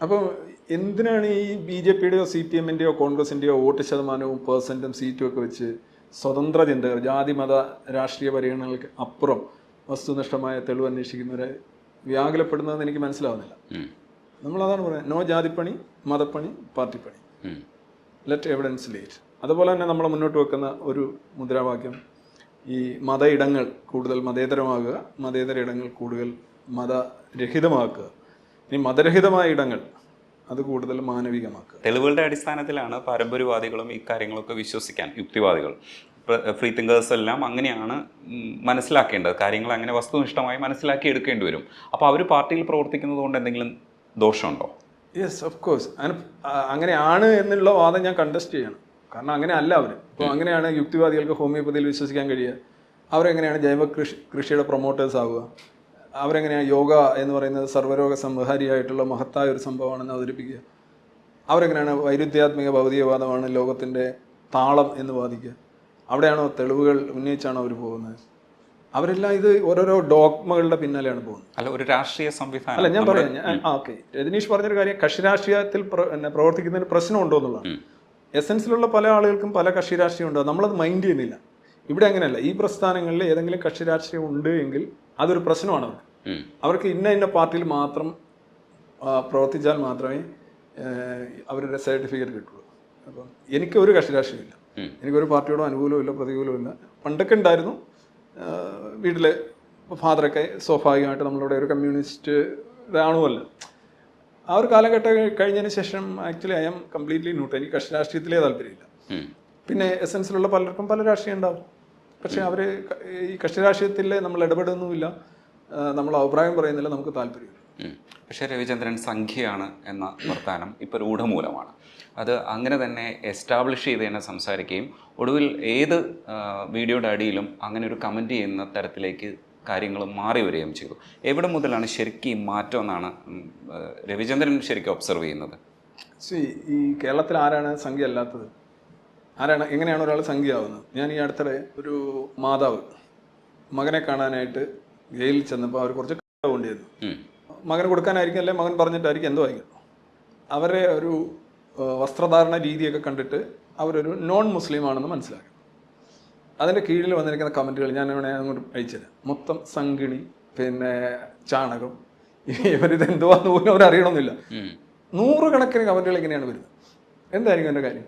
അപ്പോൾ എന്തിനാണ് ഈ BJPയുടെയോ CPMൻ്റെയോ കോൺഗ്രസിൻ്റെയോ വോട്ട് ശതമാനവും പെർസെൻറ്റും സീറ്റും ഒക്കെ വെച്ച് സ്വതന്ത്ര ചിന്തകർ, ജാതി മത രാഷ്ട്രീയ പരിഗണനകൾക്ക് അപ്പുറം വസ്തുനിഷ്ഠമായ തെളിവ് അന്വേഷിക്കുന്നവരെ വ്യാകുലപ്പെടുന്നതെന്ന് എനിക്ക് മനസ്സിലാവുന്നില്ല. നമ്മളതാണ് പറയുന്നത്, നോ ജാതിപ്പണി, മതപ്പണി, പാർട്ടിപ്പണി, ലെറ്റ് എവിഡൻസ് ലീഡ്. അതുപോലെ തന്നെ നമ്മൾ മുന്നോട്ട് വെക്കുന്ന ഒരു മുദ്രാവാക്യം ഈ മത ഇടങ്ങൾ കൂടുതൽ മതേതരമാകുക, മതേതര ഇടങ്ങൾ കൂടുതൽ മതരഹിതമാക്കുക, ഇനി മതരഹിതമായ ഇടങ്ങൾ അത് കൂടുതൽ മാനവികമാക്കുക. തെളിവുകളുടെ അടിസ്ഥാനത്തിലാണ് പാരമ്പര്യവാദികളും ഈ കാര്യങ്ങളൊക്കെ വിശ്വസിക്കാൻ, യുക്തിവാദികൾ, ഫ്രീ തിങ്കേഴ്സ് എല്ലാം അങ്ങനെയാണ് മനസ്സിലാക്കേണ്ടത്. കാര്യങ്ങൾ അങ്ങനെ വസ്തുനിഷ്ഠമായി മനസ്സിലാക്കി എടുക്കേണ്ടി വരും. അപ്പോൾ അവർ പാർട്ടിയിൽ പ്രവർത്തിക്കുന്നത് കൊണ്ട് എന്തെങ്കിലും ദോഷമുണ്ടോ? Yes, of course. അങ്ങനെയാണ് എന്നുള്ള വാദം ഞാൻ കണ്ടസ്റ്റ് ചെയ്യണം. കാരണം അങ്ങനെ അല്ല അവർ. ഇപ്പോൾ അങ്ങനെയാണ് യുക്തിവാദികൾക്ക് ഹോമിയോപ്പതിയിൽ വിശ്വസിക്കാൻ കഴിയുക? അവരെങ്ങനെയാണ് ജൈവ കൃഷിയുടെ പ്രൊമോട്ടേഴ്സ് ആവുക? അവരെങ്ങനെയാണ് യോഗ എന്ന് പറയുന്നത് സർവ്വരോഗ സംഹാരിയായിട്ടുള്ള മഹത്തായ ഒരു സംഭവമാണെന്ന് അവതരിപ്പിക്കുക? അവരെങ്ങനെയാണ് വൈരുദ്ധ്യാത്മിക ഭൗതികവാദമാണ് ലോകത്തിൻ്റെ താളം എന്ന് വാദിക്കുക? അവിടെയാണോ തെളിവുകൾ ഉന്നയിച്ചാണോ അവർ പോകുന്നത്? അവരെല്ലാം ഇത് ഓരോരോ ഡോഗ്മകളുടെ പിന്നാലെയാണ് പോകുന്നത്. അല്ല, ഒരു രാഷ്ട്രീയ സംവിധാനം അല്ല, ഞാൻ പറയാം. ഓക്കെ, രജനീഷ് പറഞ്ഞൊരു കാര്യം, കക്ഷി രാഷ്ട്രീയത്തിൽ പ്രവർത്തിക്കുന്നതിന് പ്രശ്നമുണ്ടോ എന്നുള്ളതാണ്. എസൻസിലുള്ള പല ആളുകൾക്കും പല കക്ഷി രാഷ്ട്രീയം ഉണ്ടോ, നമ്മളത് മൈൻഡ് ചെയ്യുന്നില്ല. ഇവിടെ അങ്ങനെയല്ല. ഈ പ്രസ്ഥാനങ്ങളിൽ ഏതെങ്കിലും കക്ഷി രാഷ്ട്രീയം ഉണ്ട് എങ്കിൽ അതൊരു പ്രശ്നമാണ് അവർക്ക്. ഇന്ന പാർട്ടിയിൽ മാത്രം പ്രവർത്തിച്ചാൽ മാത്രമേ അവരുടെ സർട്ടിഫിക്കറ്റ് കിട്ടുള്ളൂ. അപ്പം എനിക്ക് ഒരു കക്ഷി രാഷ്ട്രീയമില്ല, എനിക്കൊരു പാർട്ടിയോടും അനുകൂലമില്ല പ്രതികൂലവും ഇല്ല. പണ്ടൊക്കെ ഉണ്ടായിരുന്നു. വീട്ടിലെ ഫാദറൊക്കെ സ്വാഭാവികമായിട്ട് നമ്മളുടെ ഒരു കമ്മ്യൂണിസ്റ്റ് ഇതാണുമല്ലോ. ആ ഒരു കാലഘട്ടം കഴിഞ്ഞതിന് ശേഷം actually I am completely neutral. എനിക്ക് കക്ഷി രാഷ്ട്രീയത്തിലേ താല്പര്യമില്ല. പിന്നെ എസൻസിലുള്ള പലർക്കും പല രാഷ്ട്രീയം ഉണ്ടാവും. പക്ഷേ അവർ ഈ കക്ഷി രാഷ്ട്രീയത്തിൽ നമ്മൾ ഇടപെടുന്നുമില്ല, നമ്മൾ അഭിപ്രായം പറയുന്നില്ല, നമുക്ക് താല്പര്യമില്ല. പക്ഷേ രവിചന്ദ്രൻ സംഖ്യയാണ് എന്ന വർത്താനം ഇപ്പോൾ രൂഢമൂലമാണ്. അത് അങ്ങനെ തന്നെ എസ്റ്റാബ്ലിഷ് ചെയ്ത് തന്നെ സംസാരിക്കുകയും ഒടുവിൽ ഏത് വീഡിയോയുടെ അടിയിലും അങ്ങനെ ഒരു കമൻറ്റ് ചെയ്യുന്ന തരത്തിലേക്ക് കാര്യങ്ങൾ മാറി വരികയും ചെയ്തു. എവിടെ മുതലാണ് ശരിക്കും മാറ്റം എന്നാണ് രവിചന്ദ്രൻ ശരിക്കും ഒബ്സർവ് ചെയ്യുന്നത്? ഈ കേരളത്തിൽ ആരാണ് സംഖ്യ അല്ലാത്തത്? ആരാണ്, എങ്ങനെയാണ് ഒരാൾ സംഖ്യ ആവുന്നത്? ഞാൻ ഈ അടുത്തിടെ ഒരു മാതാവ് മകനെ കാണാനായിട്ട് ജയിലിൽ ചെന്നപ്പോൾ അവർ കുറച്ച് കൊണ്ടുവന്നു. മകന് കൊടുക്കാനായിരിക്കും, അല്ലെ മകൻ പറഞ്ഞിട്ടായിരിക്കും, എന്തോ ആയിരിക്കും. അവരെ ഒരു വസ്ത്രധാരണ രീതിയൊക്കെ കണ്ടിട്ട് അവരൊരു നോൺ മുസ്ലിം ആണെന്ന് മനസ്സിലാക്കി. അതിൻ്റെ കീഴിൽ വന്നിരിക്കുന്ന കമൻറ്റുകൾ ഞാൻ വേണേൽ അങ്ങോട്ട് അയച്ചുതരാം. മൊത്തം സംഗിണി, പിന്നെ ചാണകം, ഇവരിത് എന്തുവാന്ന് പോലും അവരറിയണമെന്നില്ല. 100 കണക്കിന് കമൻറ്റുകൾ ഇങ്ങനെയാണ് വരുന്നത്. എന്തായിരിക്കും എൻ്റെ കാര്യം?